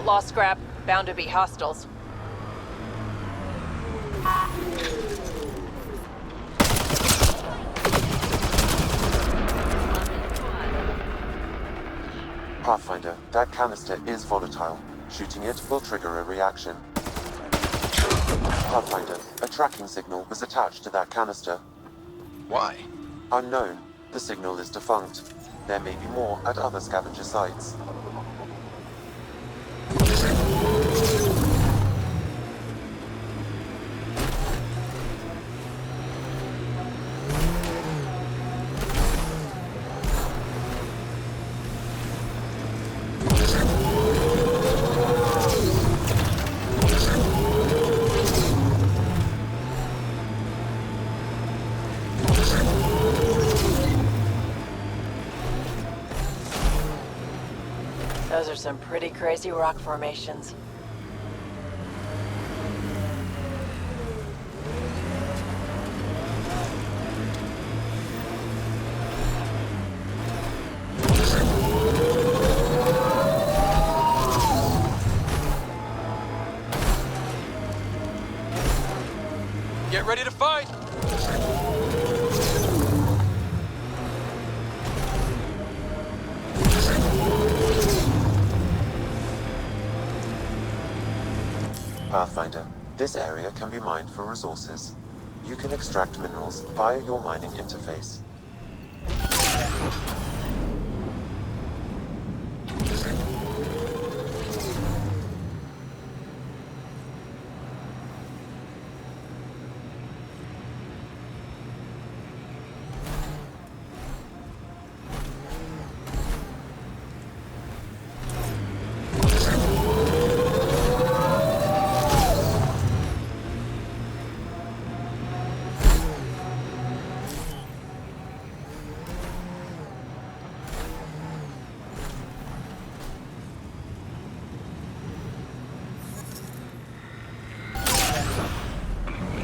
Outlaw scrap. Bound to be hostiles. Pathfinder, that canister is volatile. Shooting it will trigger a reaction. Pathfinder, a tracking signal was attached to that canister. Why? Unknown. The signal is defunct. There may be more at other scavenger sites. Those are some pretty crazy rock formations. Get ready to fight! Pathfinder, this area can be mined for resources. You can extract minerals via your mining interface.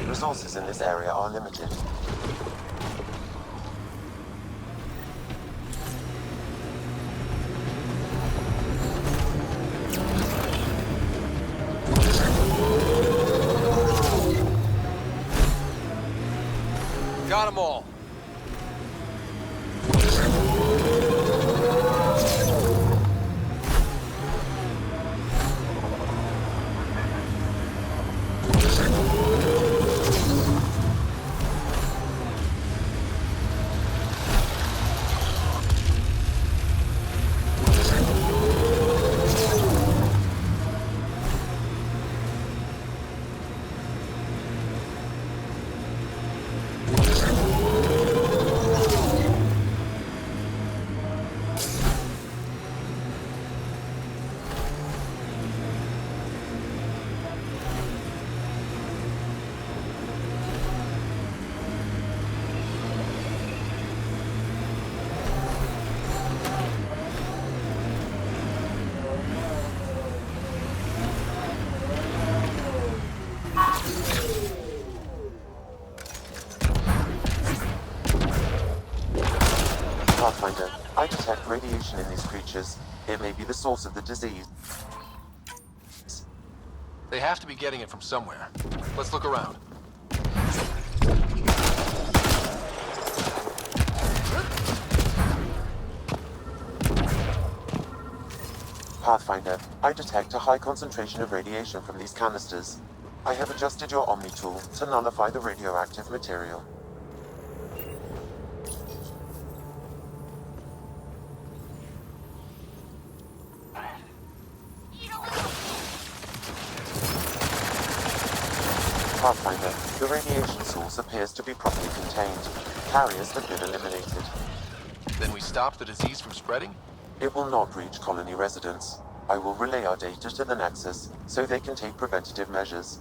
Resources in this area are limited. Got them all. Pathfinder, I detect radiation in these creatures. It may be the source of the disease. They have to be getting it from somewhere. Let's look around. Pathfinder, I detect a high concentration of radiation from these canisters. I have adjusted your Omni tool to nullify the radioactive material. Pathfinder, the radiation source appears to be properly contained. Carriers have been eliminated. Then we stop the disease from spreading? It will not reach colony residents. I will relay our data to the Nexus so they can take preventative measures.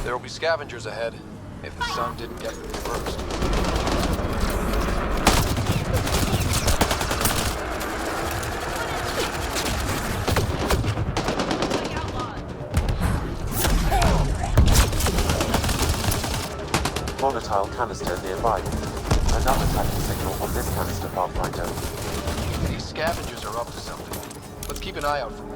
There will be scavengers ahead, if the sun didn't get them first. Volatile canister nearby. Another tracking signal on this canister, Pathfinder. These scavengers are up to something. Let's keep an eye out for more.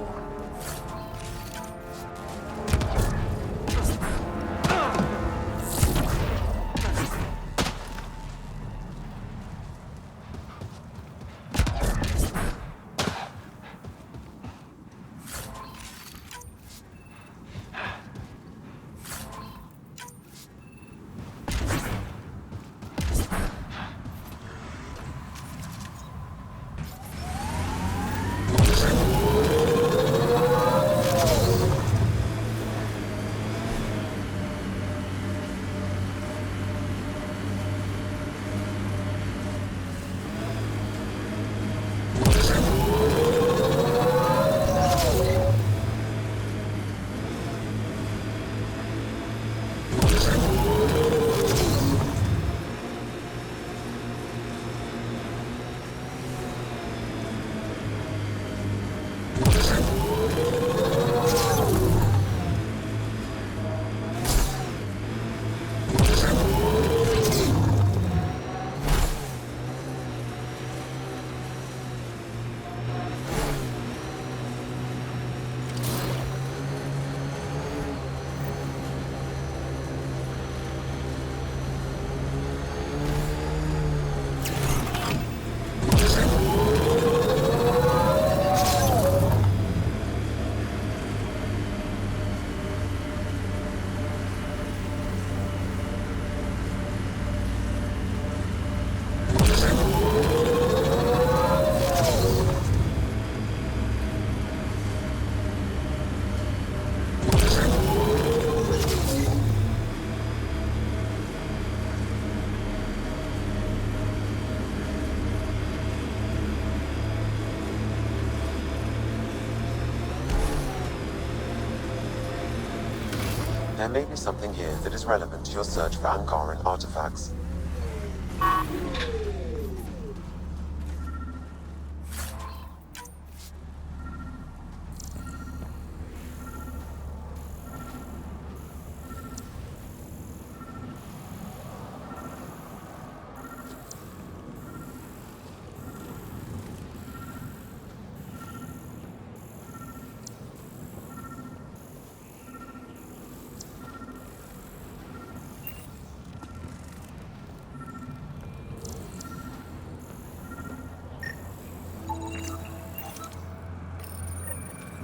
There may be something here that is relevant to your search for Angaran artifacts.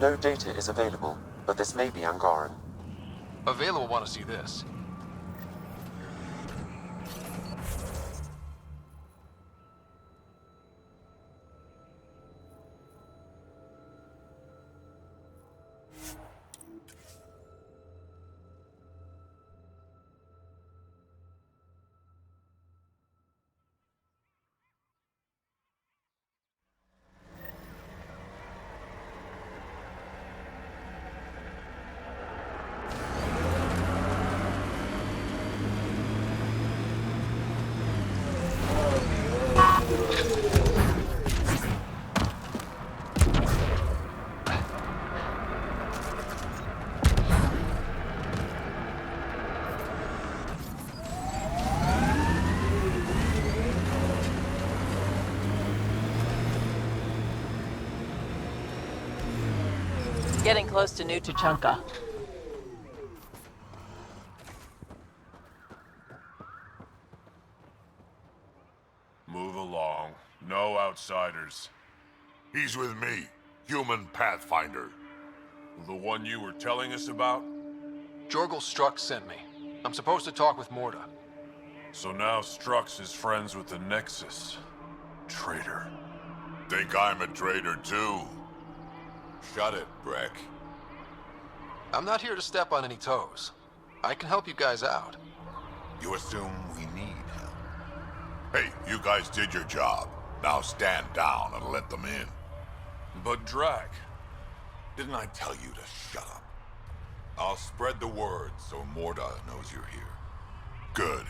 No data is available, but this may be Angaran. Available want to see this. Getting close to New Tuchanka. Move along. No outsiders. He's with me, human Pathfinder. The one you were telling us about? Jorgel Strux sent me. I'm supposed to talk with Morda. So now Strux is friends with the Nexus. Traitor. Think I'm a traitor too? Shut it, Breck. I'm not here to step on any toes. I can help you guys out. You assume we need help? Hey, you guys did your job. Now stand down and let them in. But Drac. Didn't I tell you to shut up? I'll spread the word so Morda knows you're here. Good.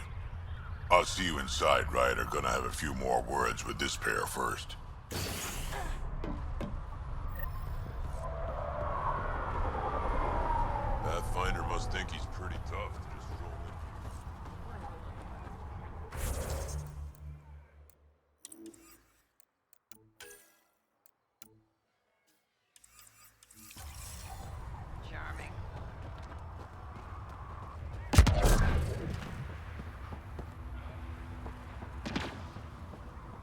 I'll see you inside, Ryder. Gonna have a few more words with this pair first. Pathfinder must think he's pretty tough to just roll in. Charming.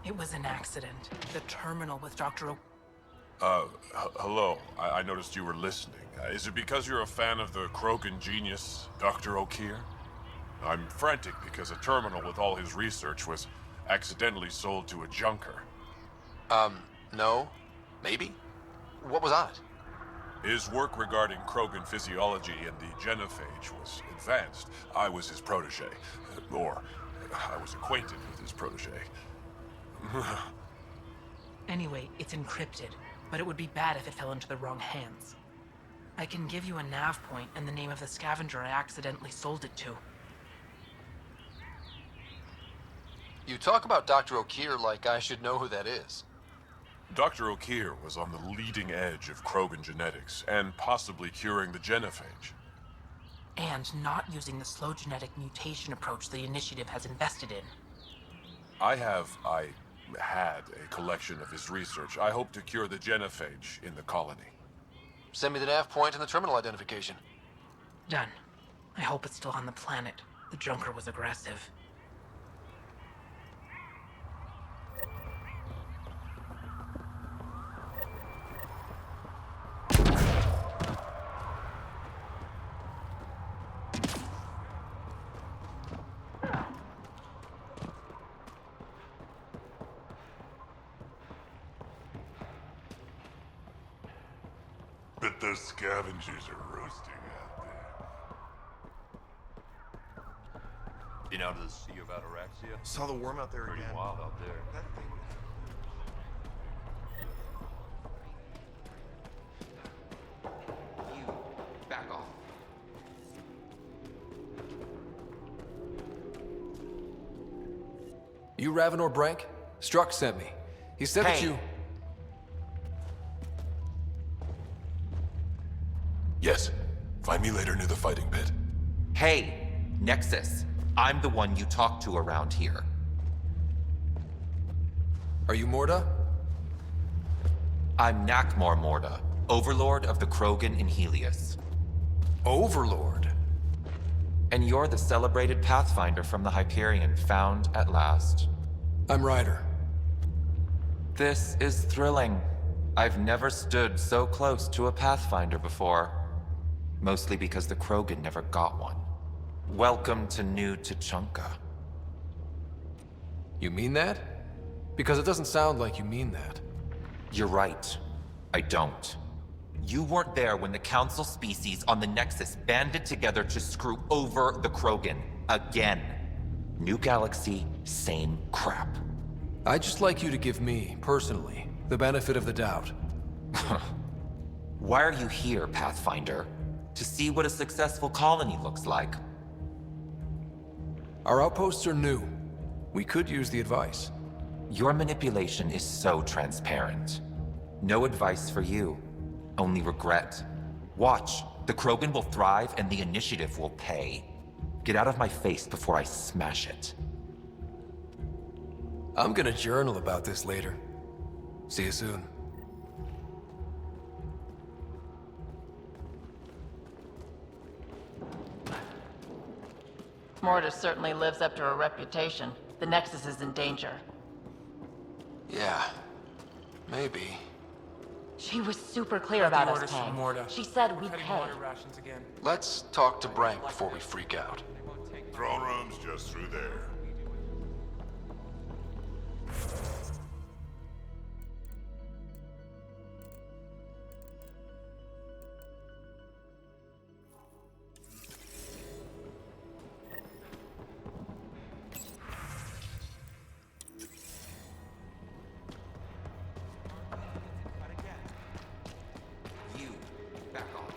It was an accident. The terminal with Dr. Hello. I noticed you were listening. Is it because you're a fan of the Krogan genius, Dr. O'Keir? I'm frantic because a terminal with all his research was accidentally sold to a junker. No. Maybe? What was on it? His work regarding Krogan physiology and the genophage was advanced. I was his protege. Or, I was acquainted with his protege. Anyway, it's encrypted, but it would be bad if it fell into the wrong hands. I can give you a nav point and the name of the scavenger I accidentally sold it to. You talk about Dr. O'Keir like I should know who that is. Dr. O'Keir was on the leading edge of Krogan genetics, and possibly curing the genophage. And not using the slow genetic mutation approach the Initiative has invested in. I had a collection of his research. I hope to cure the genophage in the colony. Send me the nav point and the terminal identification. Done. I hope it's still on the planet. The Junker was aggressive. Bet those scavengers are roasting out there. Been out of the Sea of Ataraxia? Saw the worm out there Pretty again. wild out there. That thing. You back off. You Ravenor Brank? Strux sent me. He said that Hey. you... Yes. Find me later near the fighting pit. Hey, Nexus. I'm the one you talk to around here. Are you Morda? I'm Nakmor Morda, Overlord of the Krogan in Helios. Overlord? And you're the celebrated Pathfinder from the Hyperion, found at last. I'm Ryder. This is thrilling. I've never stood so close to a Pathfinder before. Mostly because the Krogan never got one. Welcome to New Tuchanka. You mean that? Because it doesn't sound like you mean that. You're right. I don't. You weren't there when the Council species on the Nexus banded together to screw over the Krogan. Again. New galaxy, same crap. I'd just like you to give me, personally, the benefit of the doubt. Why are you here, Pathfinder? To see what a successful colony looks like. Our outposts are new. We could use the advice. Your manipulation is so transparent. No advice for you. Only regret. Watch. The Krogan will thrive and the Initiative will pay. Get out of my face before I smash it. I'm gonna journal about this later. See you soon. Mortis certainly lives up to her reputation. The Nexus is in danger. Yeah. Maybe. She was super clear Got the about us orders from paying. Morta. She said we'd Cutting pay. water rations again. Let's talk to Brank before we freak out. Throne room's just through there. You, back off.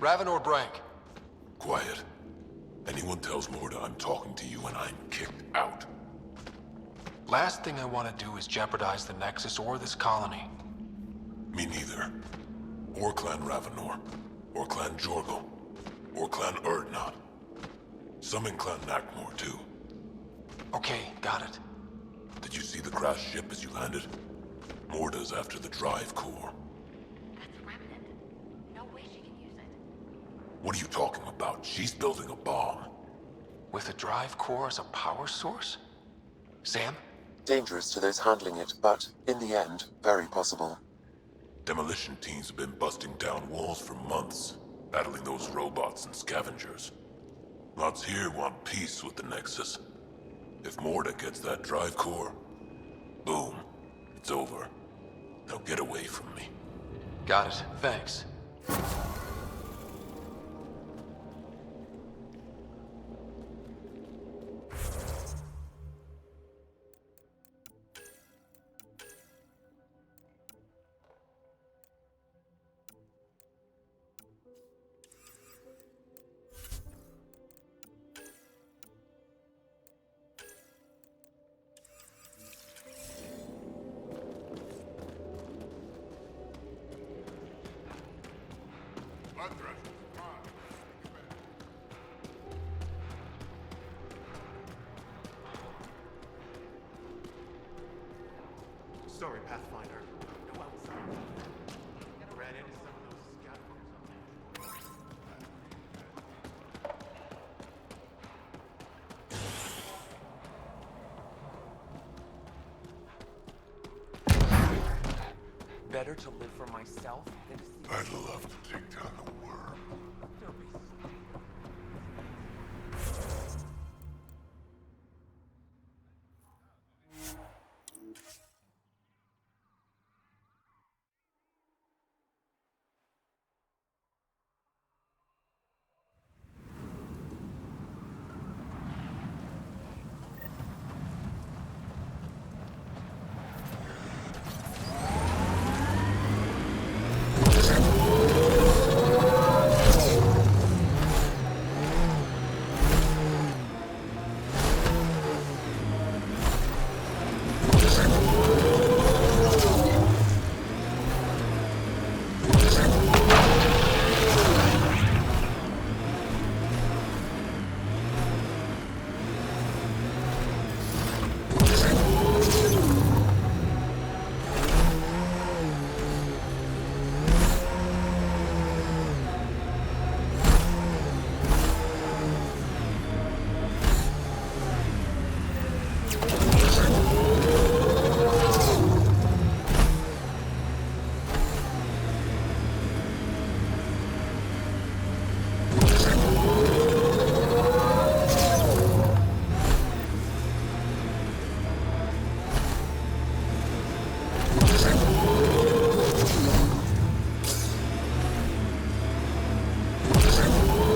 Raven or Brank? Quiet. Anyone tells Morta I'm talking to you and I'm kicked out. Last thing I want to do is jeopardize the Nexus or this colony. Me neither. Or Clan Ravenor. Or Clan Jorgal. Or Clan Urdnot. Some in Clan Nakmor, too. Okay, got it. Did you see the crashed ship as you landed? Morta's after the drive core. That's Remnant. No way she can use it. What are you talking about? She's building a bomb. With a drive core as a power source? Sam? Dangerous to those handling it, but, in the end, very possible. Demolition teams have been busting down walls for months, battling those robots and scavengers. Lots here want peace with the Nexus. If Morta gets that drive core, boom, it's over. Now get away from me. Got it. Thanks. Sorry, Pathfinder. Go outside. Ran into some of those scavengers up there. Better to live for myself than to see. I'd love to take down the worm. Don't be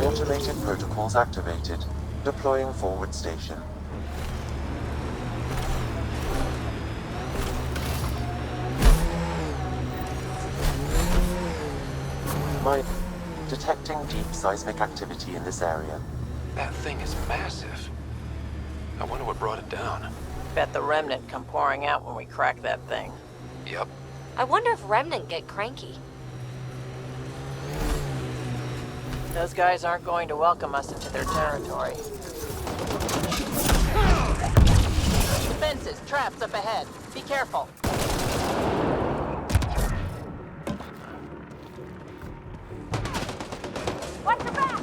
Automated protocols activated. Deploying forward station. Detecting deep seismic activity in this area. That thing is massive. I wonder what brought it down. Bet the Remnant come pouring out when we crack that thing. Yep. I wonder if Remnant get cranky. Those guys aren't going to welcome us into their territory. Defenses, traps up ahead. Be careful. Watch your back!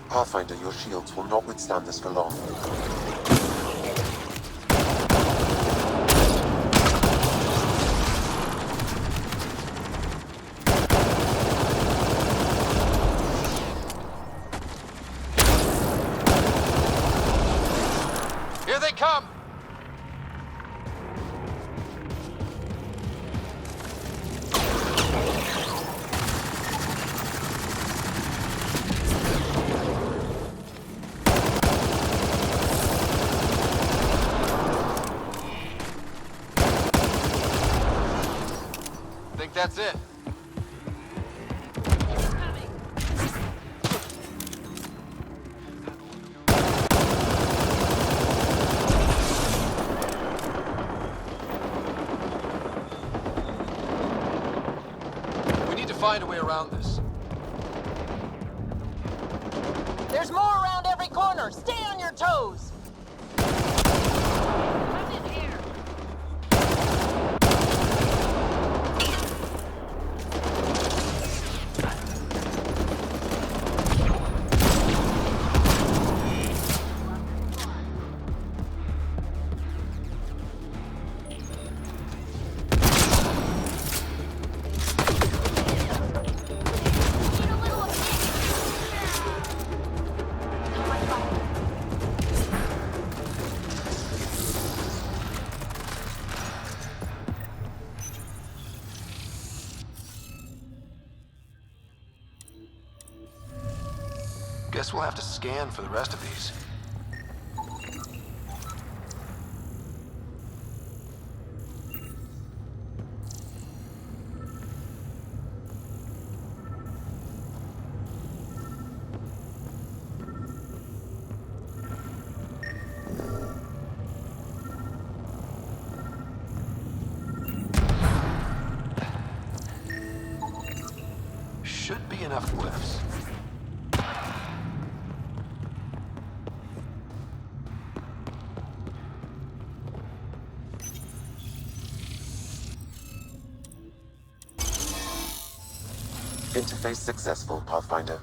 Pathfinder, your shields will not withstand this for long. Here they come! Think that's it? We need to find a way around this. There's more around every corner. Stay on your toes. Come in here! Need a little oh my God. Guess we'll have to scan for the rest of these. Should be enough glyphs. Interface successful, Pathfinder.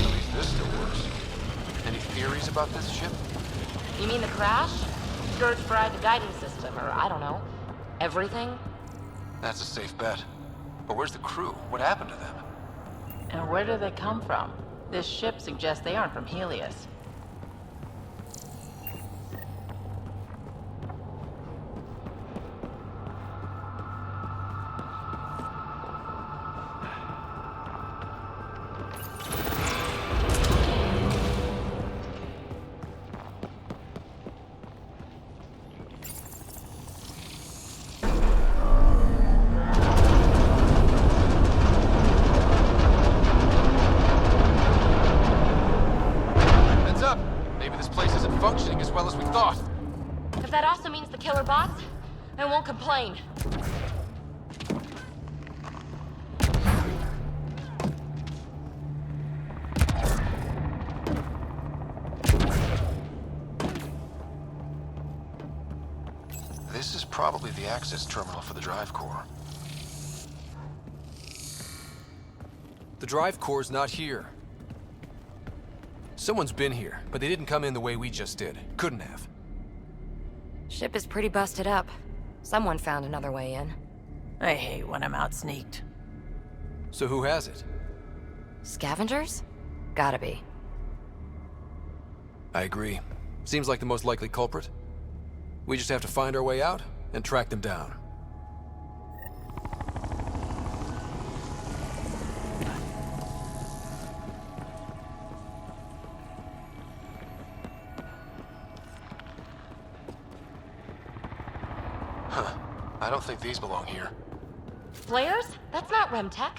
At least this still works. Any theories about this ship? You mean the crash? Scourge fried the guidance system, or I don't know. Everything? That's a safe bet. But where's the crew? What happened to them? And where do they come from? This ship suggests they aren't from Helios. Heads up! Maybe this place isn't functioning as well as we thought. If that also means the killer bots, I won't complain. This is probably the access terminal for the drive core. The drive core's not here. Someone's been here, but they didn't come in the way we just did. Couldn't have. Ship is pretty busted up. Someone found another way in. I hate when I'm out sneaked. So who has it? Scavengers? Gotta be. I agree. Seems like the most likely culprit. We just have to find our way out and track them down. Huh. I don't think these belong here. Flares? That's not Remtech.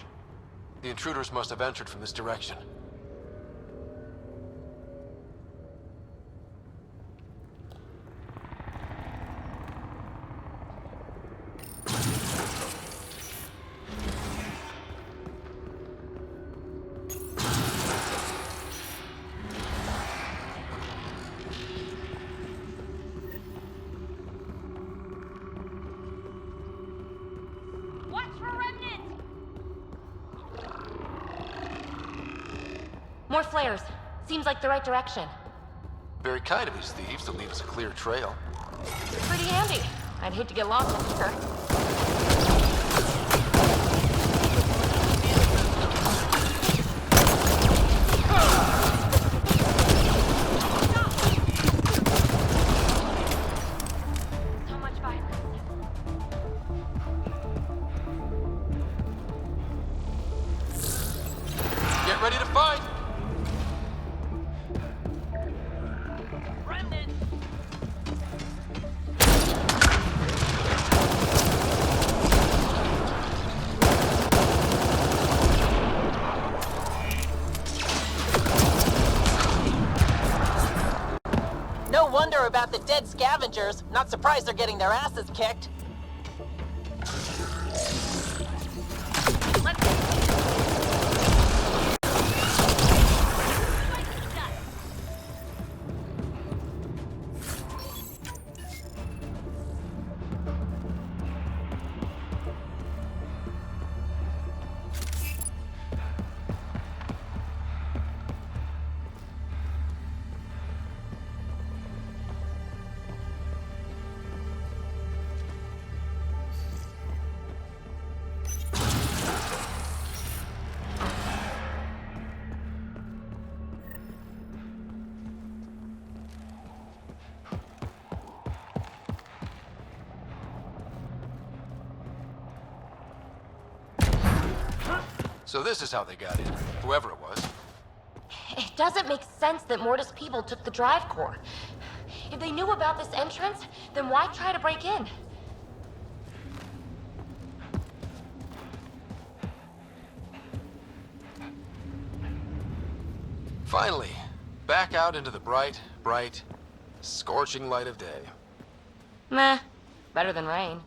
The intruders must have entered from this direction. Watch for Remnant! More flares. Seems like the right direction. Very kind of these thieves to leave us a clear trail. Pretty handy. I'd hate to get lost in here. So much violence. Get ready to fight! Remnant! No wonder about the dead scavengers. Not surprised they're getting their asses kicked. So this is how they got in, whoever it was. It doesn't make sense that Mortis people took the drive core. If they knew about this entrance, then why try to break in? Finally, back out into the bright, scorching light of day. Meh. Better than rain.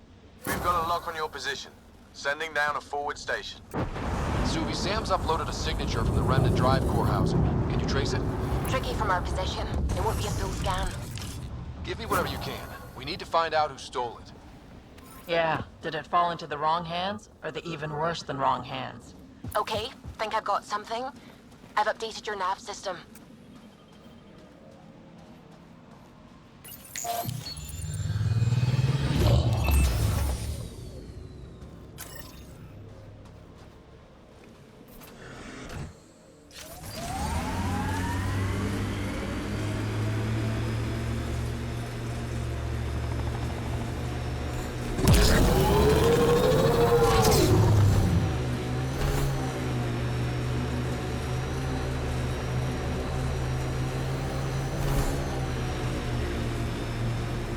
We've got a lock on your position. Sending down a forward station. Suvi, Sam's uploaded a signature from the Remnant drive core housing. Can you trace it? Tricky from our position. It won't be a full scan. Give me whatever you can. We need to find out who stole it. Yeah, did it fall into the wrong hands, or the even worse than wrong hands? Okay, think I've got something. I've updated your nav system.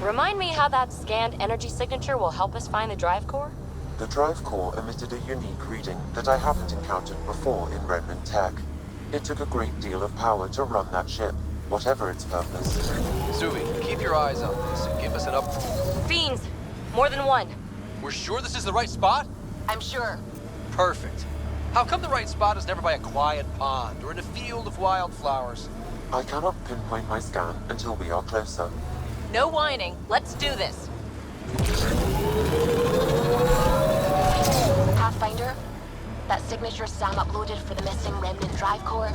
Remind me how that scanned energy signature will help us find the drive core? The drive core emitted a unique reading that I haven't encountered before in Remnant tech. It took a great deal of power to run that ship, whatever its purpose. Suvi, keep your eyes on this and give us an up. Fiends! More than one. We're sure this is the right spot? I'm sure. Perfect. How come the right spot is never by a quiet pond or in a field of wildflowers? I cannot pinpoint my scan until we are closer. No whining. Let's do this. Pathfinder, that signature Sam uploaded for the missing Remnant drive core,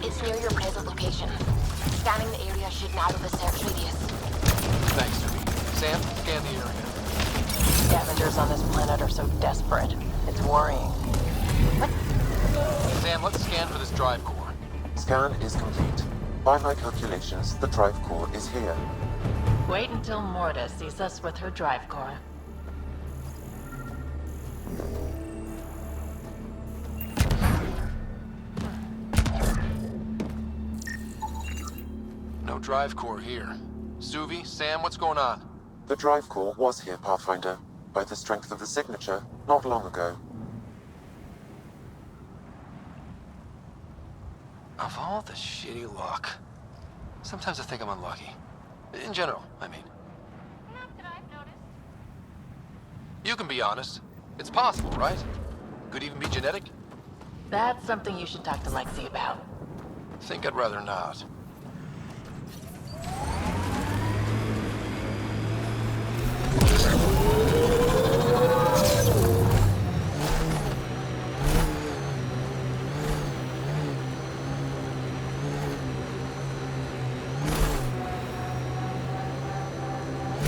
It's near your present location. Scanning the area should narrow the search radius. Thanks, Subi. Sam, scan the area. Scavengers on this planet are so desperate. It's worrying. Sam, let's scan for this drive core. Scan is complete. By my calculations, the drive core is here. Wait until Morta sees us with her drive core. No drive core here. Suvi, Sam, what's going on? The drive core was here, Pathfinder, by the strength of the signature, not long ago. Of all the shitty luck. Sometimes I think I'm unlucky. In general, I mean. Not that I've noticed. You can be honest. It's possible, right? Could even be genetic. That's something you should talk to Lexi about. Think I'd rather not.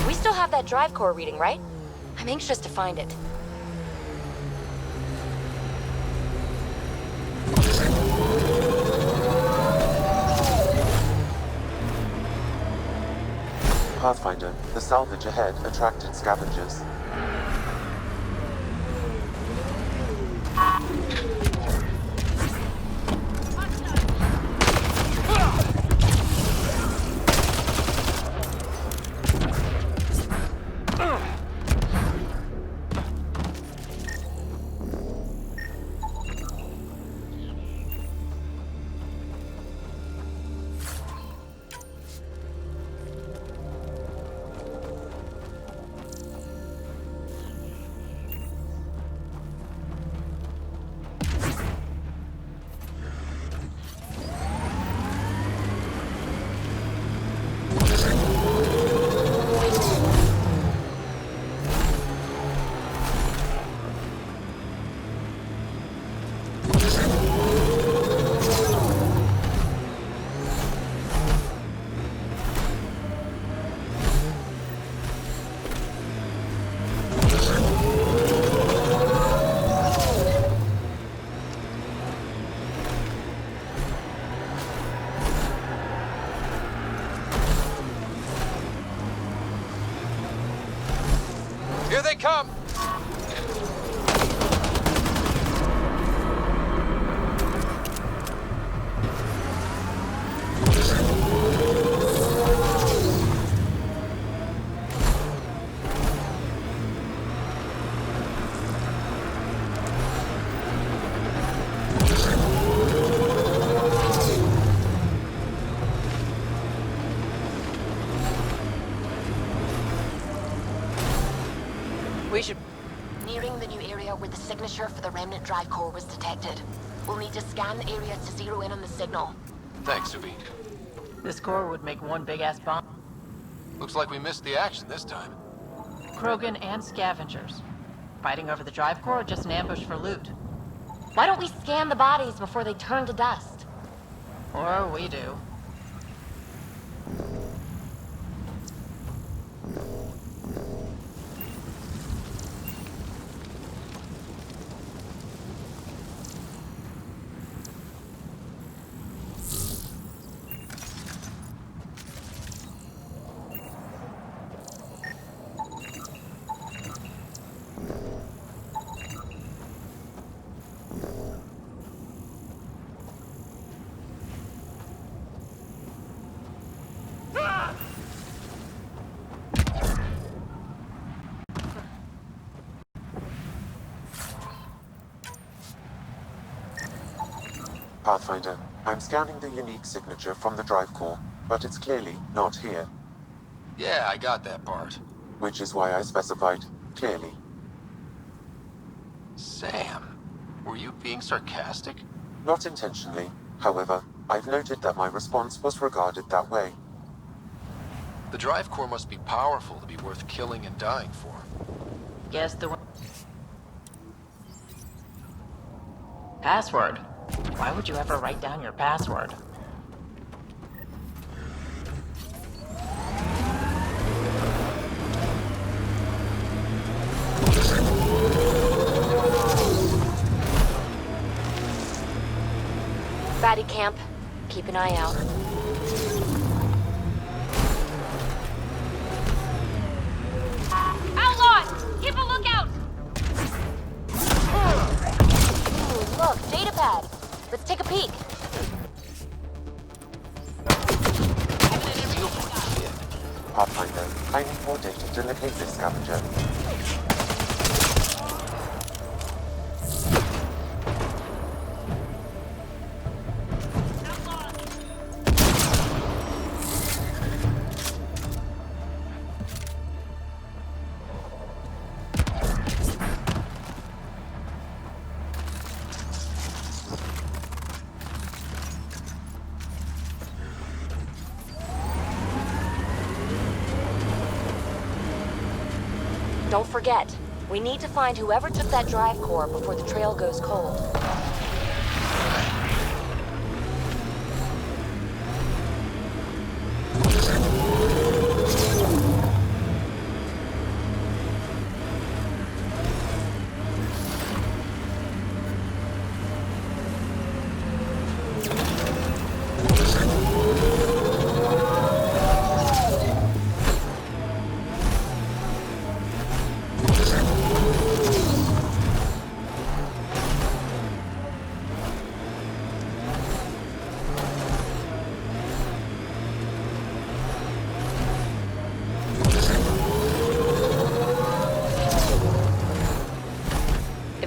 We still have that drive core reading, right? I'm anxious to find it. Pathfinder, the salvage ahead attracted scavengers. Here they come! We should... Nearing the new area where the signature for the Remnant drive core was detected. We'll need to scan the area to zero in on the signal. Thanks, Subi. This core would make one big-ass bomb. Looks like we missed the action this time. Krogan and scavengers. Fighting over the drive core or just an ambush for loot? Why don't we scan the bodies before they turn to dust? Or we do. Pathfinder, I'm scanning the unique signature from the drive core, but it's clearly not here. Yeah, I got that part. Which is why I specified clearly. Sam, were you being sarcastic? Not intentionally. However, I've noted that my response was regarded that way. The drive core must be powerful to be worth killing and dying for. Guess the... Password. Why would you ever write down your password? Fatty camp. Keep an eye out. Outlaws! Keep a lookout! Look, datapad. Let's take a peek. Pathfinder, I need more data to locate this scavenger. Don't forget, we need to find whoever took that drive core before the trail goes cold.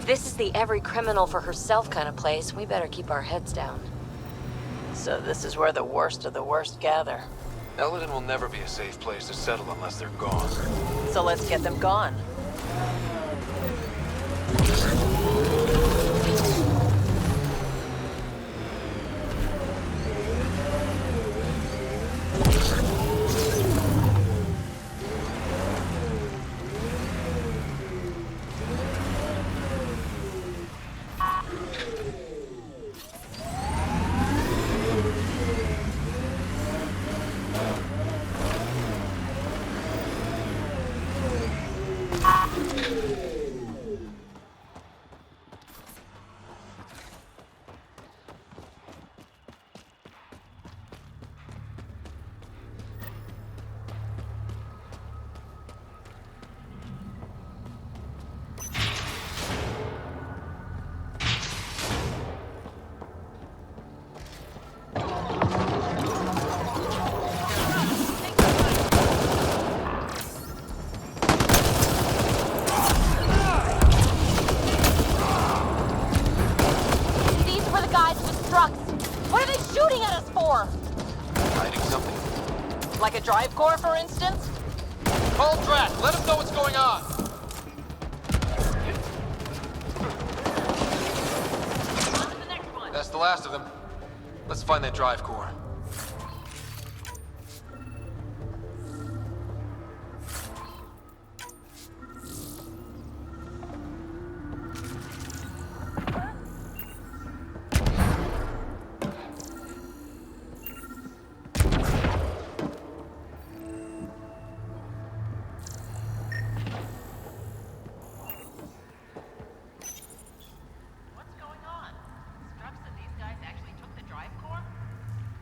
This is the every criminal for herself kind of place. We better keep our heads down. So this is where the worst of the worst gather. Eladeen will never be a safe place to settle unless they're gone. So let's get them gone. Like a drive core, for instance? Call Drac, let him know what's going on. On to the next one. That's the last of them. Let's find that drive core.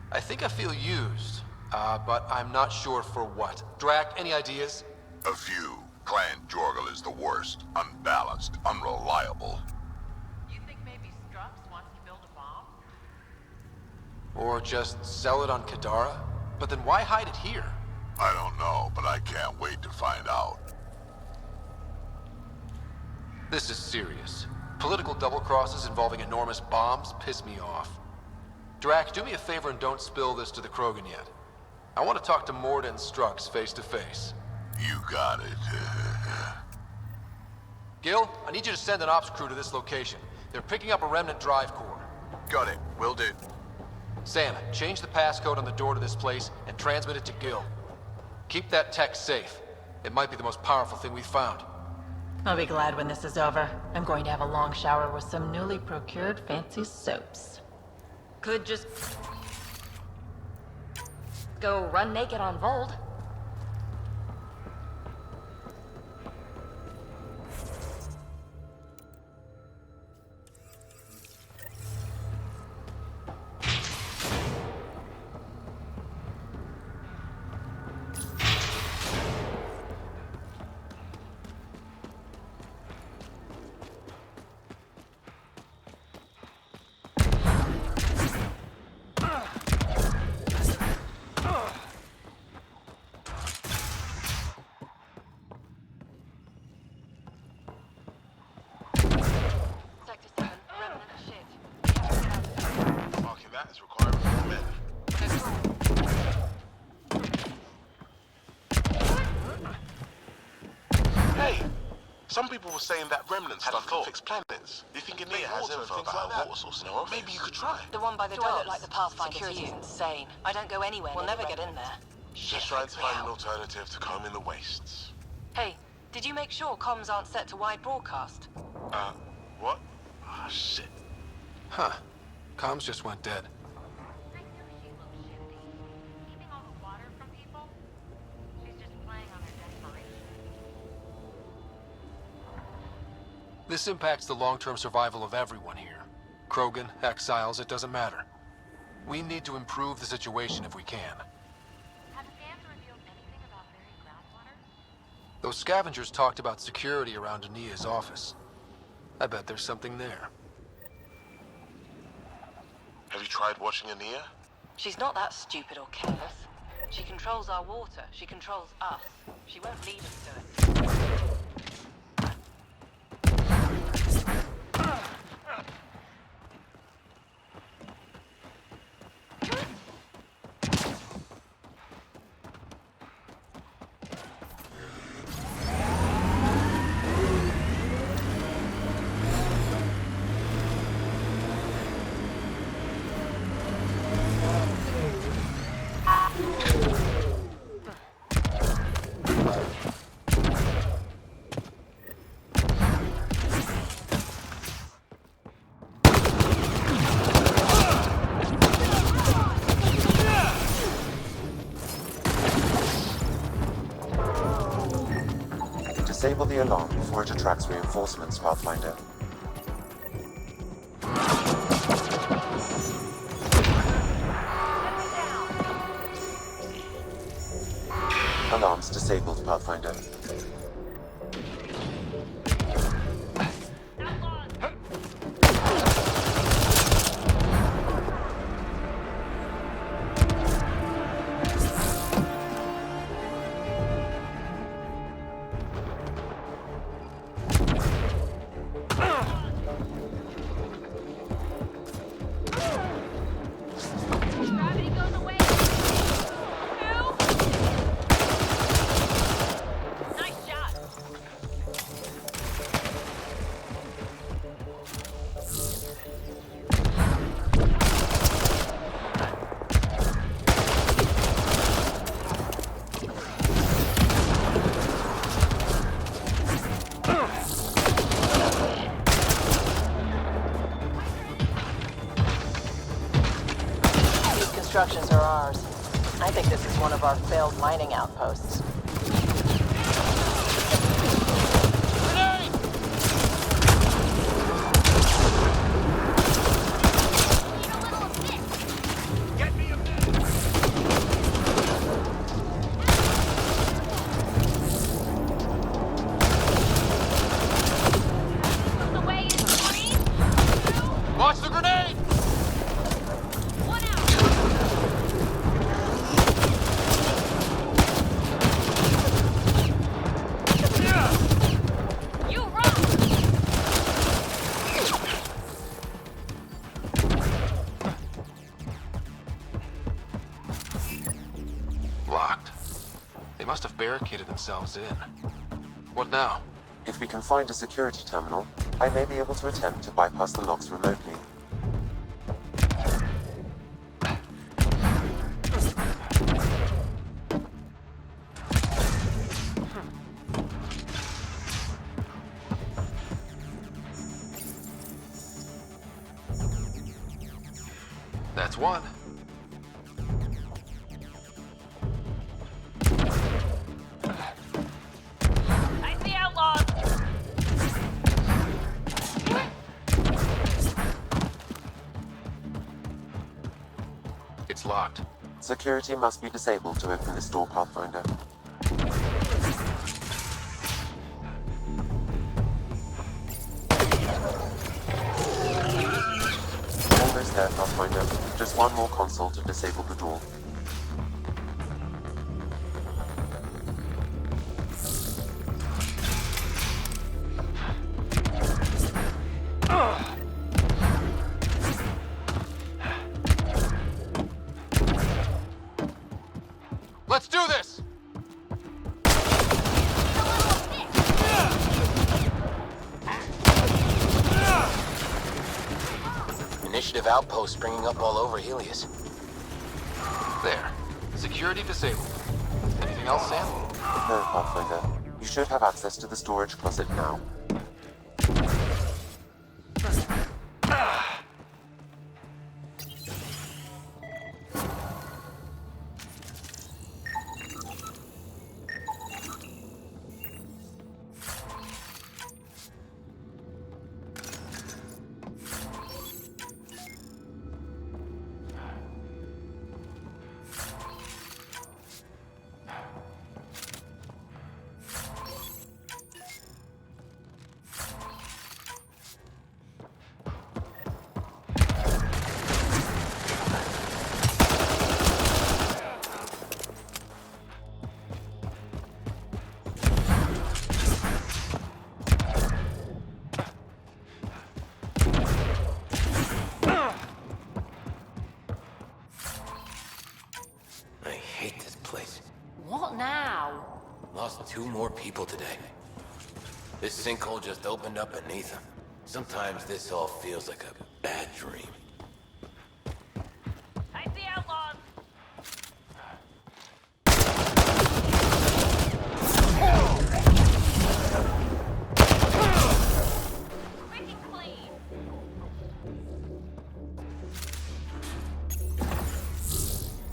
I think I feel used, but I'm not sure for what. Drac, any ideas? A few. Clan Jorgal is the worst. Unbalanced, unreliable. You think maybe Strux wants to build a bomb? Or just sell it on Kadara? But then why hide it here? I don't know, but I can't wait to find out. This is serious. Political double-crosses involving enormous bombs piss me off. Drac, do me a favor and don't spill this to the Krogan yet. I want to talk to Morda and Strux face to face. You got it. Gil, I need you to send an ops crew to this location. They're picking up a Remnant drive core. Got it. Will do. Sam, change the passcode on the door to this place and transmit it to Gil. Keep that tech safe. It might be the most powerful thing we've found. I'll be glad when this is over. I'm going to have a long shower with some newly procured fancy soaps. Could just go run naked on Vold. Sector 7, Remnant shit. We have to get out of here. Marking that as requiring more men. Hey, some people were saying that Remnant stuff can fix planets. You think Anea has info about our water source? No, maybe you could try. The one by the Do docks. I look like the Pathfinder to Security's you? insane. I don't go anywhere. We'll near never the get in Remnant. there. Just trying to find an alternative to combing the wastes. Hey, did you make sure comms aren't set to wide broadcast? What? Ah, shit. Huh. Comms just went dead. I knew she looked shifty. Keeping all the water from people? She's just playing on their desperation. This impacts the long-term survival of everyone here. Krogan, exiles, it doesn't matter. We need to improve the situation if we can. Have scans revealed anything about buried groundwater? Those scavengers talked about security around Anea's office. I bet there's something there. Have you tried watching Anea? She's not that stupid or careless. She controls our water. She controls us. She won't lead us to it. Disable the alarm before it attracts reinforcements, Pathfinder. Alarms disabled, Pathfinder. Gravity goes away. 2. Nice shot. These constructions are ours. I think this is one of our failed mining outposts. Need a little assist. Get me a minute! Put the way in 3, 2, Watch the grenade! 1 out. You rock. Locked. They must have barricaded themselves in. What now? If we can find a security terminal, I may be able to attempt to bypass the locks remotely. That's one. I see outlaws! It's locked. Security must be disabled to open this door, Pathfinder. Almost there, Pathfinder. Just one more console to disable the door. Let's do this! Initiative Outpost springing up all over Helios. There. Security disabled. Anything else, Sam? No, Pathfinder. You should have access to the storage closet now. I hate this place. What now? Lost 2 more people today. This sinkhole just opened up beneath them. Sometimes this all feels like a bad dream. I see outlaws! Quick and clean!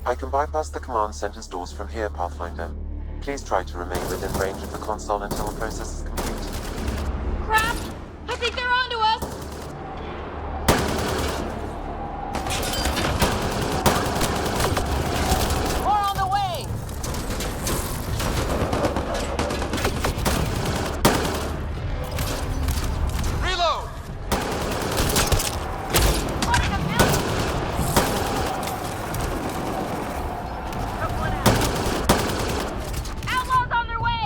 I can bypass the command center's doors from here, Pathfinder. Please try to remain within range of the console until the process is complete. Crap! I think they're onto us! More on the way! Reload! Spotted a building! Took one out. Outlaws on their way!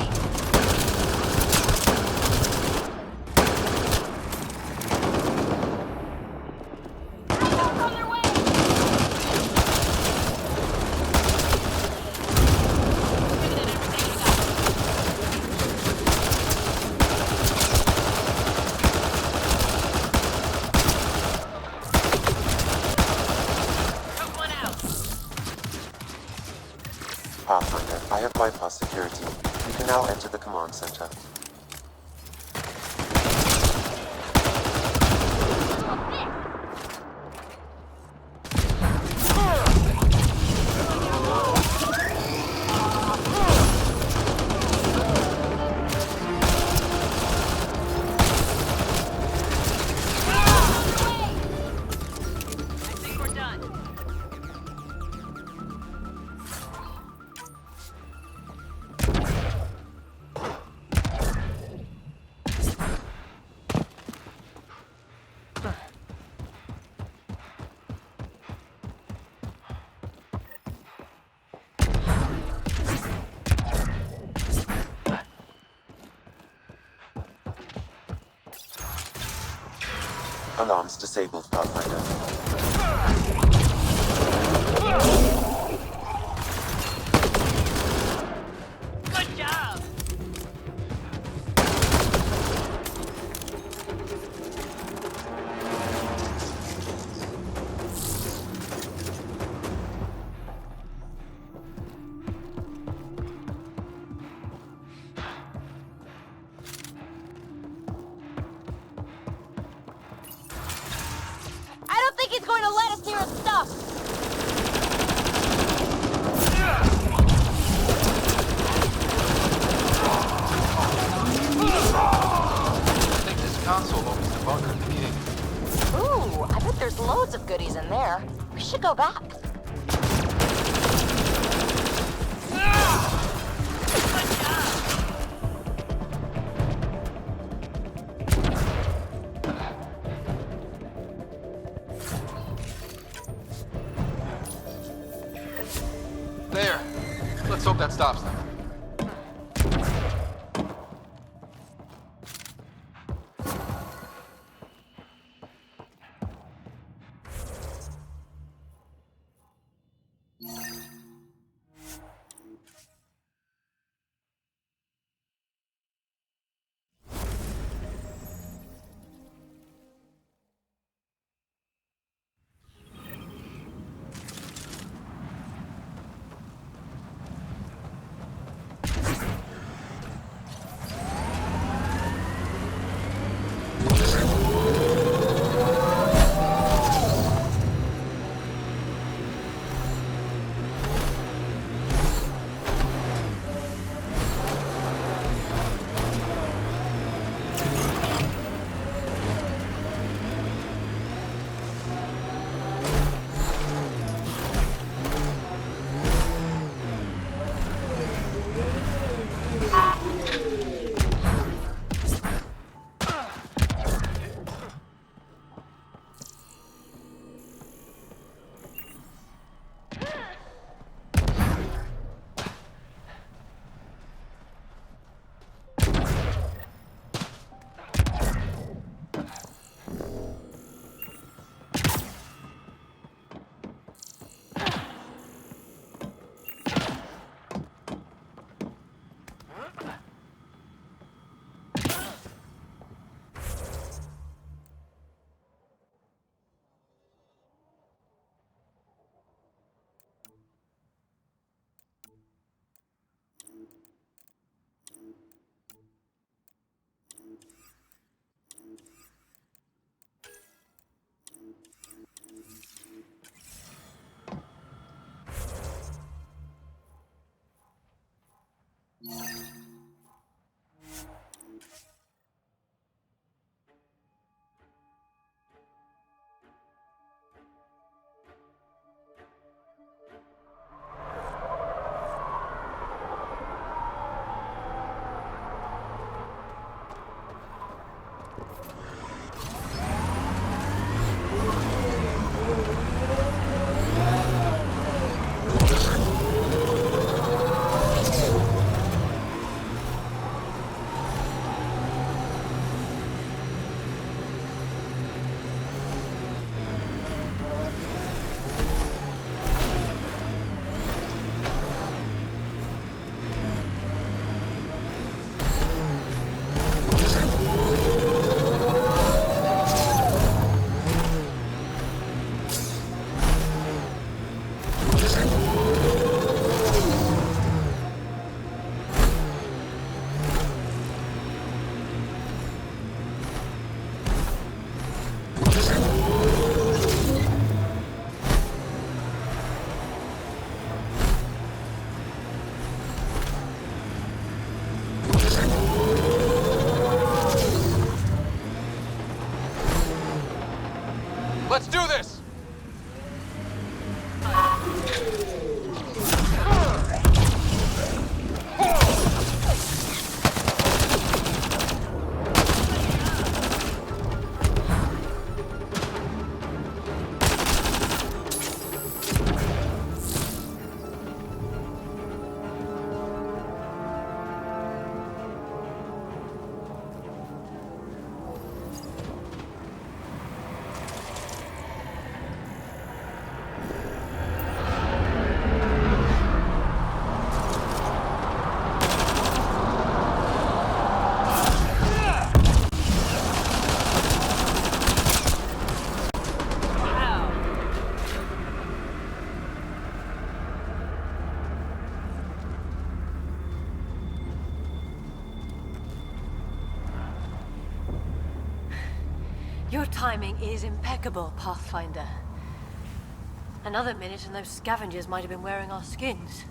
Outlaws on their way! Giving it everything I got. Took one out. Pathfinder, I have bypassed security. You can now enter the command center. I think we're done. Alarms disabled, Pathfinder. Good job! I don't think he's going to let us near his stuff! of goodies in there. We should go back. There. Let's hope that stops them. Let's do this! Your timing is impeccable, Pathfinder. Another minute and those scavengers might have been wearing our skins.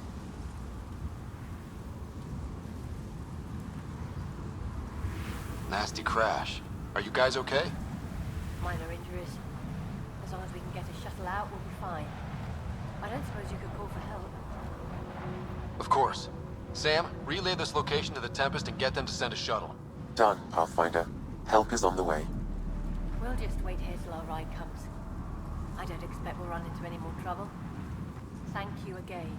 Nasty crash. Are you guys okay? Minor injuries. As long as we can get a shuttle out, we'll be fine. I don't suppose you could call for help. Of course. Sam, relay this location to the Tempest and get them to send a shuttle. Done, Pathfinder. Help is on the way. We'll just wait here till our ride comes. I don't expect we'll run into any more trouble. Thank you again.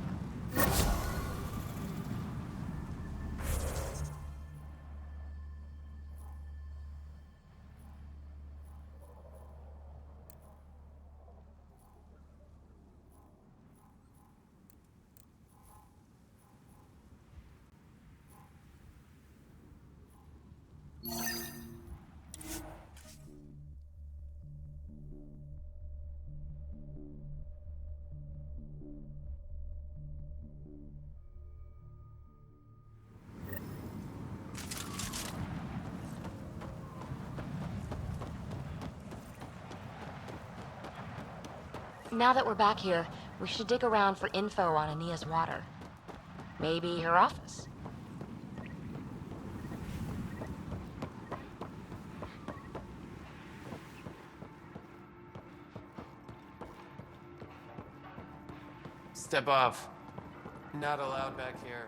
Now that we're back here, we should dig around for info on Ania's water. Maybe her office. Step off. Not allowed back here.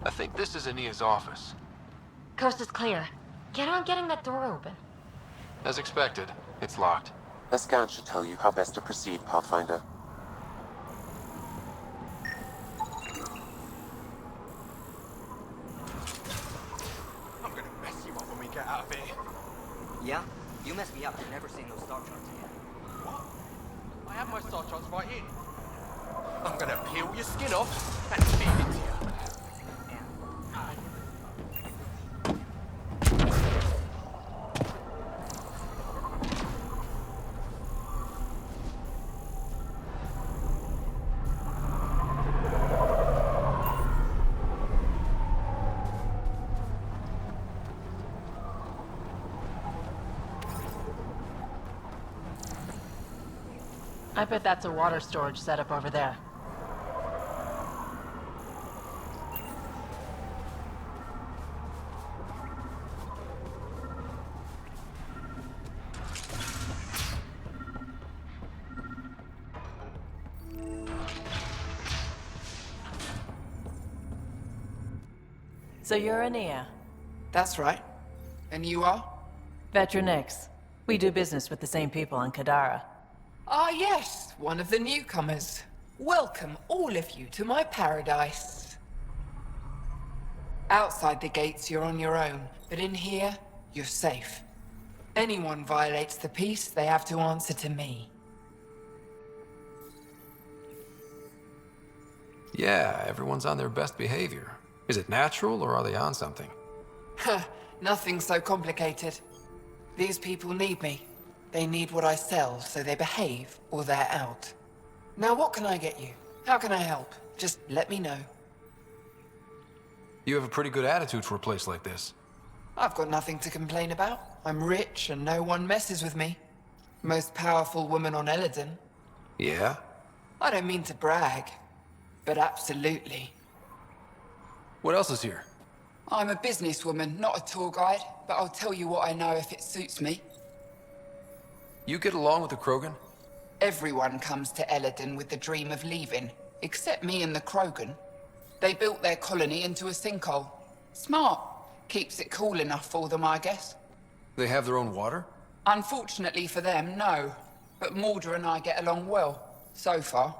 I think this is Ania's office. Coast is clear. Get on getting that door open. As expected, it's locked. A scan should tell you how best to proceed, Pathfinder. I'm gonna mess you up when we get out of here. Yeah? You messed me up. I've never seen those star charts again. What? I have my star charts right here. I'm gonna peel your skin off and feed it to you. I bet that's a water storage setup over there. So you're Ania? That's right. And you are? Veteran X. We do business with the same people on Kadara. Ah, yes, one of the newcomers. Welcome, all of you, to my paradise. Outside the gates, you're on your own, but in here, you're safe. Anyone violates the peace, they have to answer to me. Yeah, everyone's on their best behavior. Is it natural, or are they on something? Huh, nothing so complicated. These people need me. They need what I sell, so they behave, or they're out. Now what can I get you? How can I help? Just let me know. You have a pretty good attitude for a place like this. I've got nothing to complain about. I'm rich and no one messes with me. Most powerful woman on Eladeen. Yeah? I don't mean to brag, but absolutely. What else is here? I'm a businesswoman, not a tour guide, but I'll tell you what I know if it suits me. You get along with the Krogan? Everyone comes to Eladeen with the dream of leaving, except me and the Krogan. They built their colony into a sinkhole. Smart. Keeps it cool enough for them, I guess. They have their own water? Unfortunately for them, no. But Mordor and I get along well, so far.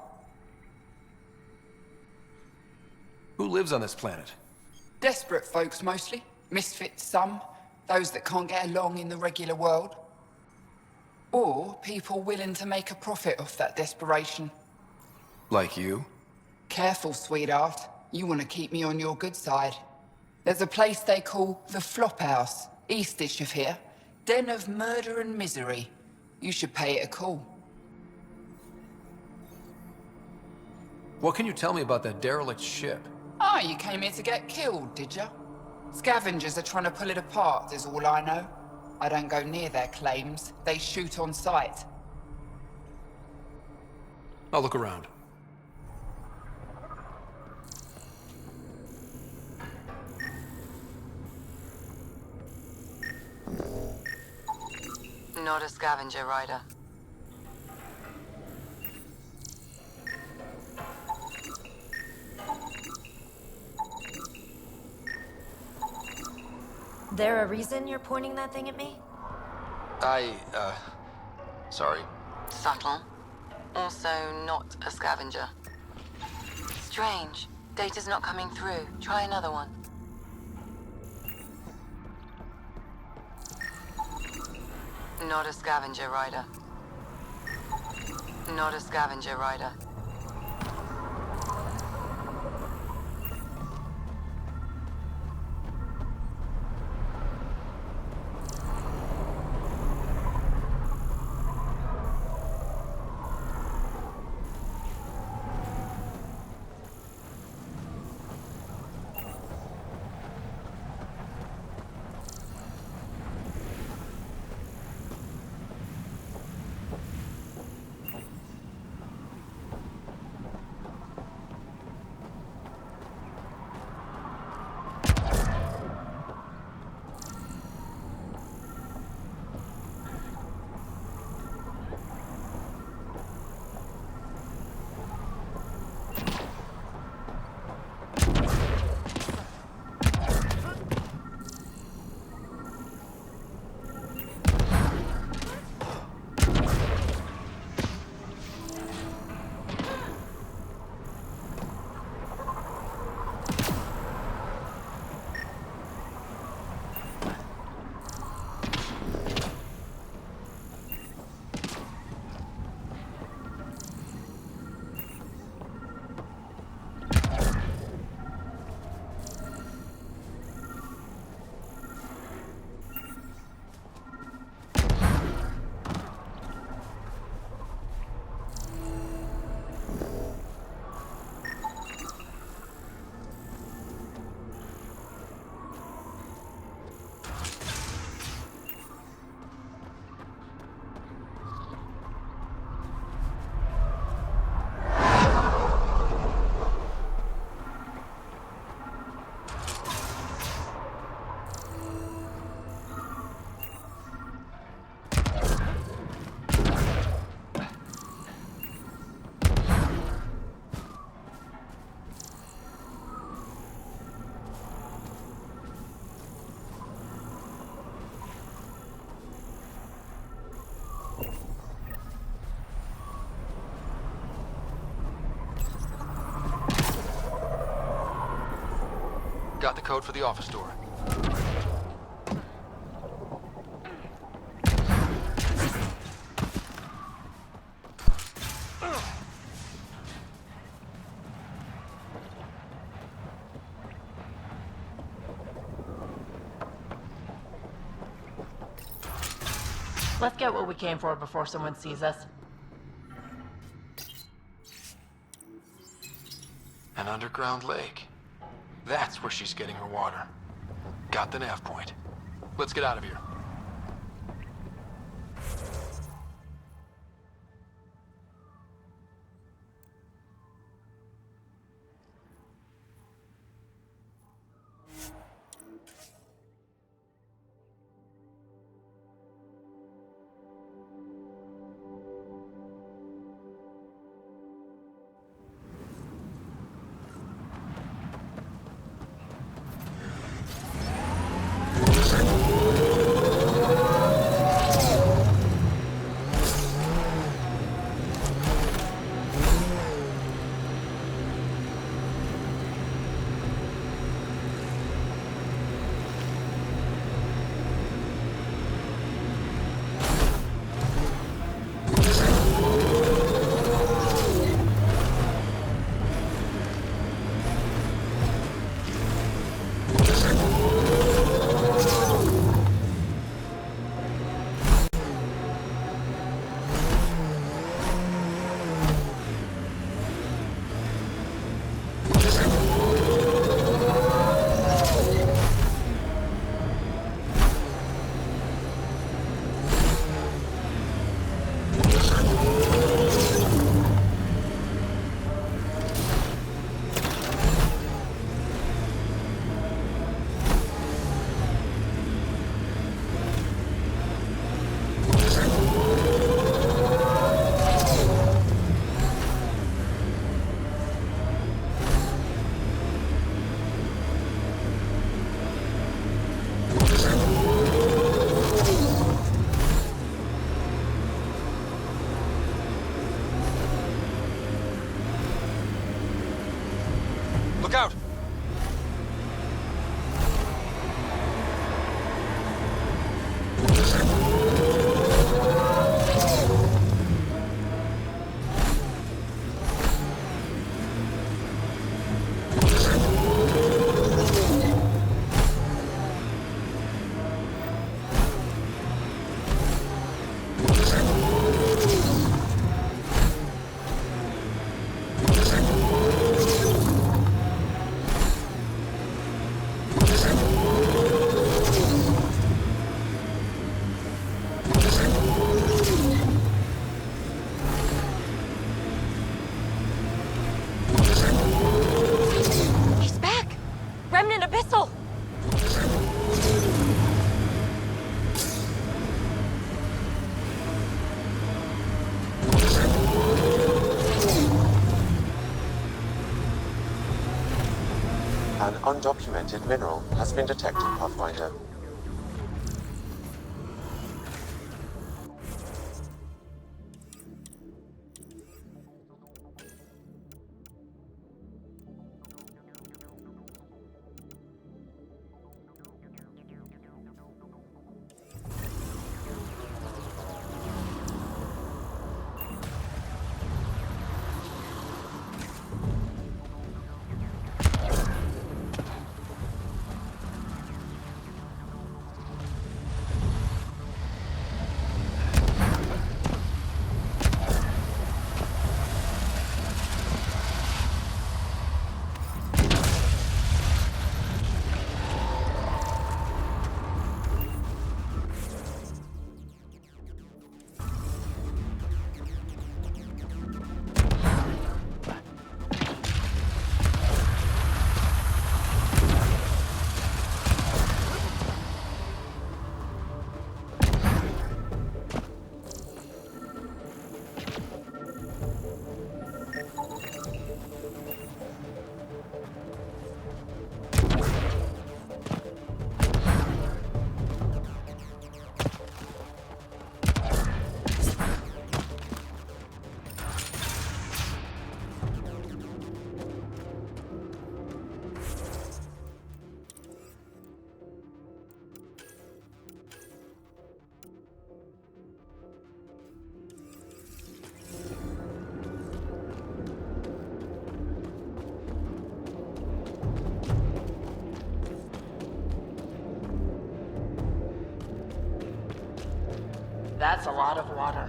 Who lives on this planet? Desperate folks, mostly. Misfits, some. Those that can't get along in the regular world. Or people willing to make a profit off that desperation. Like you? Careful, sweetheart. You want to keep me on your good side. There's a place they call the Flop House, eastish of here. Den of murder and misery. You should pay it a call. What can you tell me about that derelict ship? Ah, you came here to get killed, did ya? Scavengers are trying to pull it apart, is all I know. I don't go near their claims. They shoot on sight. I'll look around. Not a scavenger, Ryder. There a reason you're pointing that thing at me? Sorry. Subtle. Also not a scavenger. Strange. Data's not coming through. Try another one. Not a scavenger, Ryder. Not a scavenger, Ryder. Got the code for the office door. Let's get what we came for before someone sees us. An underground lake. That's where she's getting her water. Got the nav point. Let's get out of here. He's back! Remnant Abyssal! An undocumented mineral has been detected, Pathfinder. That's a lot of water.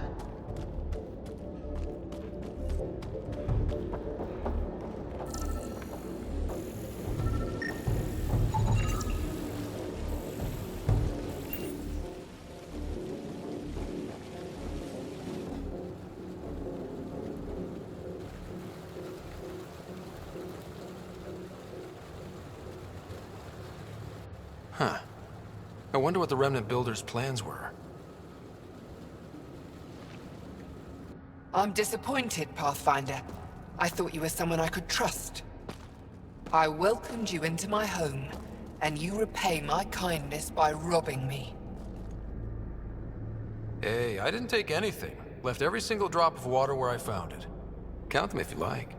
Huh. I wonder what the Remnant builders' plans were. I'm disappointed, Pathfinder. I thought you were someone I could trust. I welcomed you into my home, and you repay my kindness by robbing me. Hey, I didn't take anything. Left every single drop of water where I found it. Count them if you like.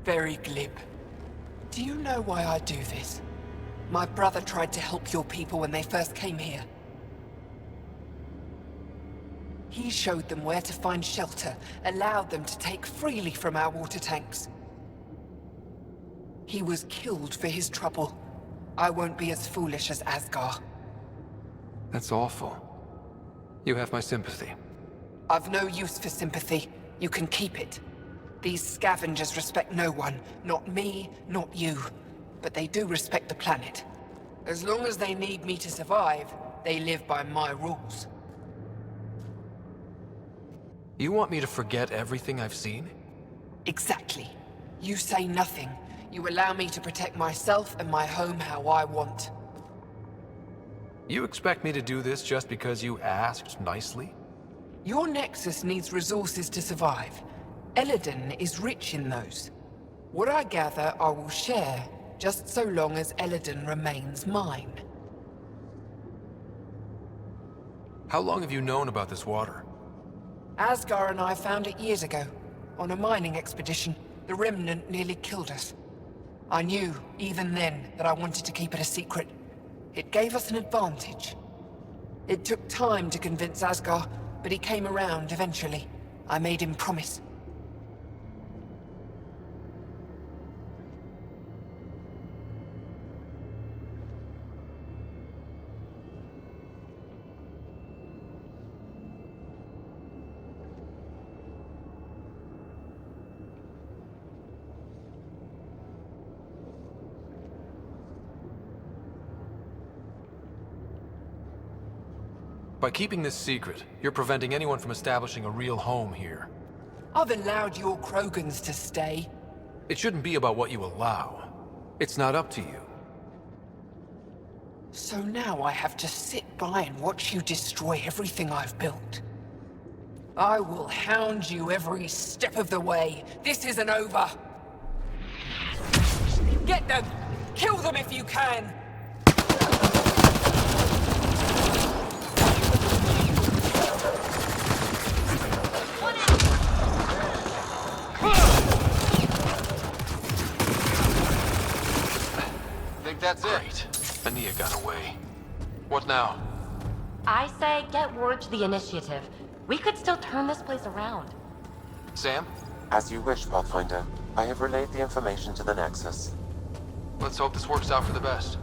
Very glib. Do you know why I do this? My brother tried to help your people when they first came here. He showed them where to find shelter, allowed them to take freely from our water tanks. He was killed for his trouble. I won't be as foolish as Asgar. That's awful. You have my sympathy. I've no use for sympathy. You can keep it. These scavengers respect no one. Not me, not you. But they do respect the planet. As long as they need me to survive, they live by my rules. You want me to forget everything I've seen? Exactly. You say nothing. You allow me to protect myself and my home how I want. You expect me to do this just because you asked nicely? Your Nexus needs resources to survive. Eladeen is rich in those. What I gather, I will share, just so long as Eladeen remains mine. How long have you known about this water? Asgar and I found it years ago, on a mining expedition. The Remnant nearly killed us. I knew, even then, that I wanted to keep it a secret. It gave us an advantage. It took time to convince Asgar, but he came around eventually. I made him promise. By keeping this secret, you're preventing anyone from establishing a real home here. I've allowed your Krogans to stay. It shouldn't be about what you allow. It's not up to you. So now I have to sit by and watch you destroy everything I've built. I will hound you every step of the way. This isn't over. Get them! Kill them if you can! Think that's it? Great. Ania got away. What now? I say get word to the Initiative. We could still turn this place around. Sam? As you wish, Pathfinder. I have relayed the information to the Nexus. Let's hope this works out for the best.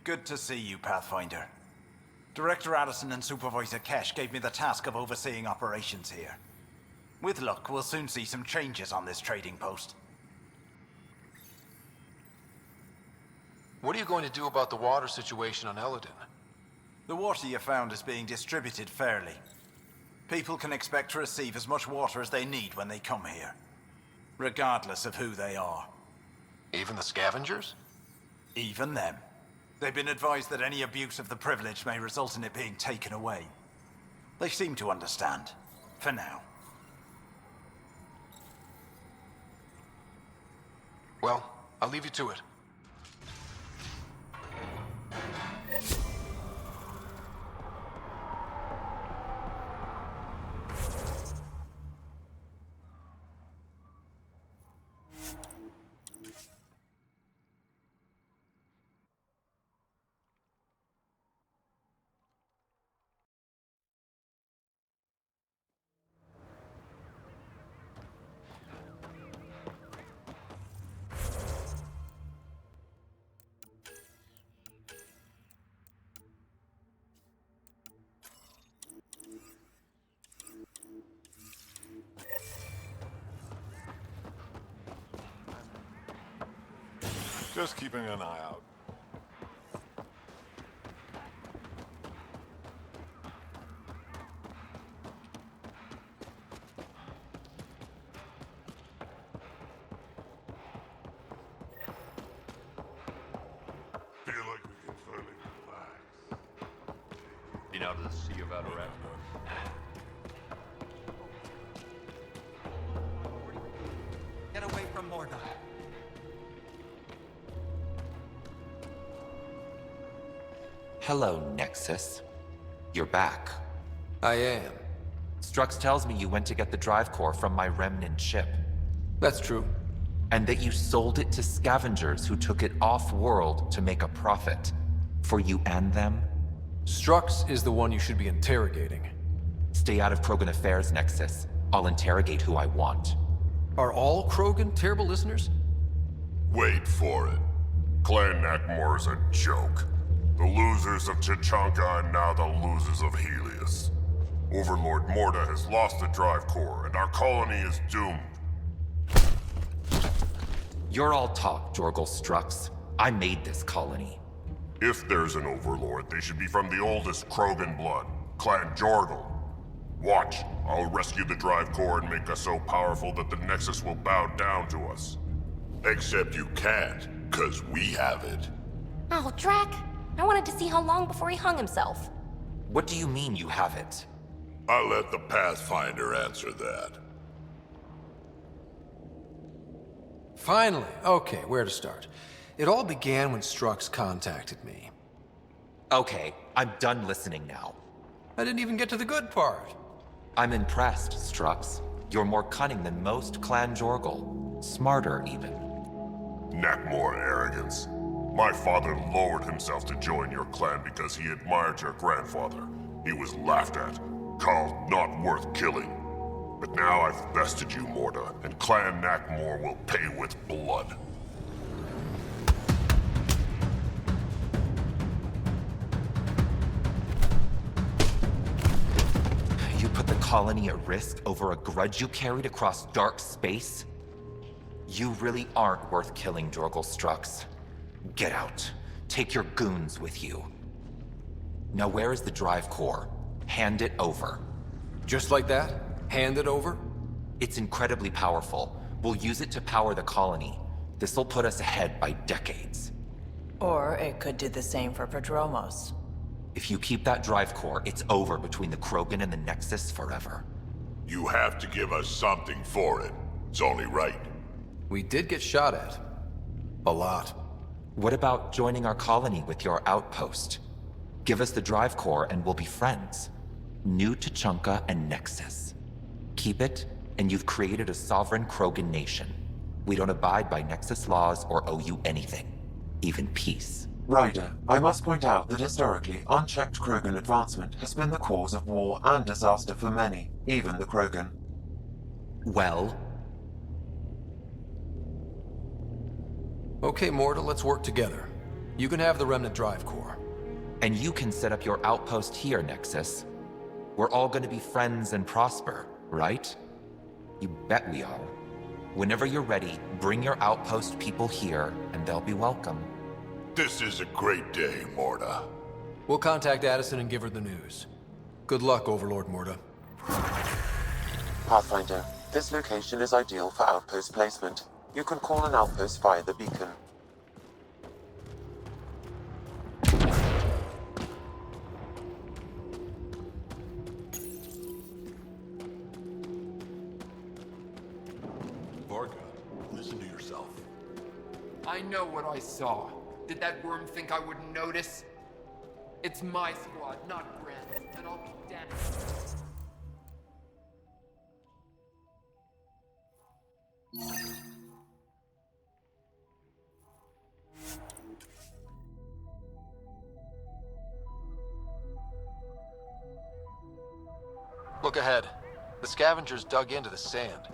Good to see you, Pathfinder. Director Addison and Supervisor Kett gave me the task of overseeing operations here. With luck, we'll soon see some changes on this trading post. What are you going to do about the water situation on Eladeen? The water you found is being distributed fairly. People can expect to receive as much water as they need when they come here, regardless of who they are. Even the scavengers? Even them. They've been advised that any abuse of the privilege may result in it being taken away. They seem to understand, for now. Well, I'll leave you to it. Just keeping an eye out. Feel like we can finally relax. Been out of the Sea of Adoran. Get away from Mordor. Hello, Nexus. You're back. I am. Strux tells me you went to get the drive core from my Remnant ship. That's true. And that you sold it to scavengers who took it off-world to make a profit. For you and them? Strux is the one you should be interrogating. Stay out of Krogan affairs, Nexus. I'll interrogate who I want. Are all Krogan terrible listeners? Wait for it. Clan Nakmor's a joke. The losers of Chichanka and now the losers of Helios. Overlord Morda has lost the drive core, and our colony is doomed. You're all talk, Jorgal Strux. I made this colony. If there's an overlord, they should be from the oldest Krogan blood, Clan Jorgal. Watch, I'll rescue the drive core and make us so powerful that the Nexus will bow down to us. Except you can't, 'cause we have it. Oh, Drac. I wanted to see how long before he hung himself. What do you mean you have it? I'll let the Pathfinder answer that. Finally. Okay, where to start? It all began when Strux contacted me. Okay, I'm done listening now. I didn't even get to the good part. I'm impressed, Strux. You're more cunning than most Clan Jorgal. Smarter, even. Nakmor arrogance. My father lowered himself to join your clan because he admired your grandfather. He was laughed at, called not worth killing. But now I've bested you, Morda, and Clan Nakmor will pay with blood. You put the colony at risk over a grudge you carried across dark space? You really aren't worth killing, Jorgal Strux. Get out. Take your goons with you. Now where is the drive core? Hand it over. Just like that? Hand it over? It's incredibly powerful. We'll use it to power the colony. This'll put us ahead by decades. Or it could do the same for Prodromos. If you keep that drive core, it's over between the Krogan and the Nexus forever. You have to give us something for it. It's only right. We did get shot at. A lot. What about joining our colony with your outpost? Give us the drive core and we'll be friends. New Tuchanka and Nexus. Keep it, and you've created a sovereign Krogan nation. We don't abide by Nexus laws or owe you anything. Even peace. Ryder, I must point out that historically, unchecked Krogan advancement has been the cause of war and disaster for many, even the Krogan. Well? Okay, Morda, let's work together. You can have the Remnant drive core. And you can set up your outpost here, Nexus. We're all gonna be friends and prosper, right? You bet we are. Whenever you're ready, bring your outpost people here, and they'll be welcome. This is a great day, Morda. We'll contact Addison and give her the news. Good luck, Overlord Morda. Pathfinder, this location is ideal for outpost placement. You can call an outpost via the beacon. Vorka, listen to yourself. I know what I saw. Did that worm think I wouldn't notice? It's my squad, not Brent's, and I'll be damned. Look ahead. The scavengers dug into the sand.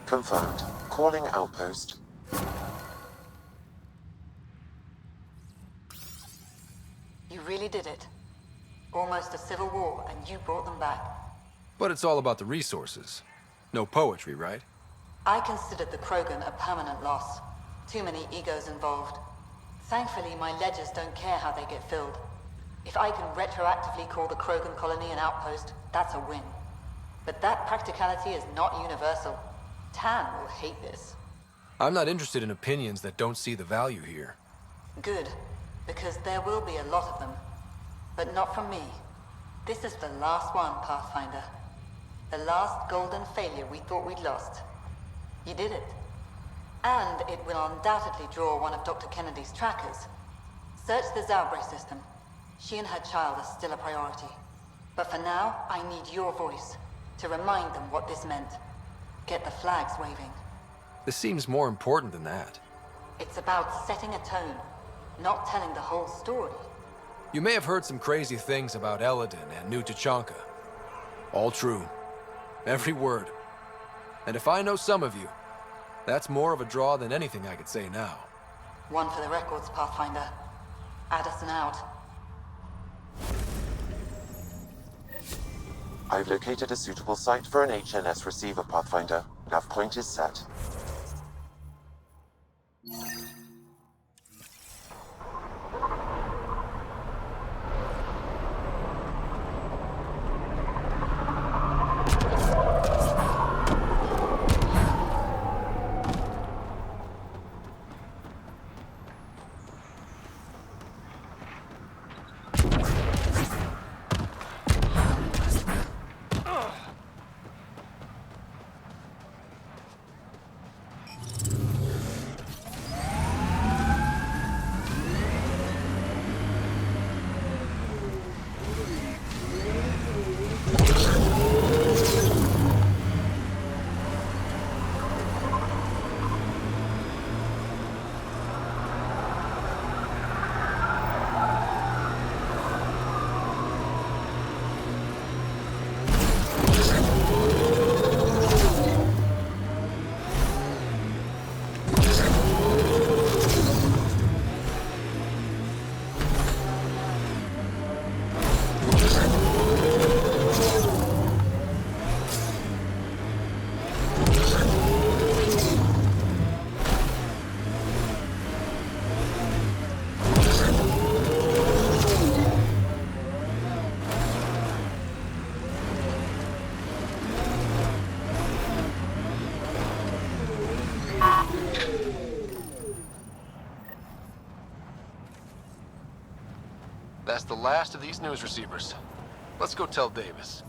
Confirmed. Calling outpost. You really did it. Almost a civil war, and you brought them back. But it's all about the resources. No poetry, right? I considered the Krogan a permanent loss. Too many egos involved. Thankfully, my ledgers don't care how they get filled. If I can retroactively call the Krogan colony an outpost, that's a win. But that practicality is not universal. Tan will hate this. I'm not interested in opinions that don't see the value here. Good, because there will be a lot of them. But not from me. This is the last one, Pathfinder. The last golden failure we thought we'd lost. You did it. And it will undoubtedly draw one of Dr. Kennedy's trackers. Search the Zaubre system. She and her child are still a priority. But for now, I need your voice to remind them what this meant. Get the flags waving. This seems more important than that. It's about setting a tone, not telling the whole story. You may have heard some crazy things about Eladeen and New Tuchanka. All true. Every word. And if I know some of you, that's more of a draw than anything I could say now. One for the records, Pathfinder. Addison out. I've located a suitable site for an HNS receiver, Pathfinder. Nav point is set. That's the last of these news receivers. Let's go tell Davis.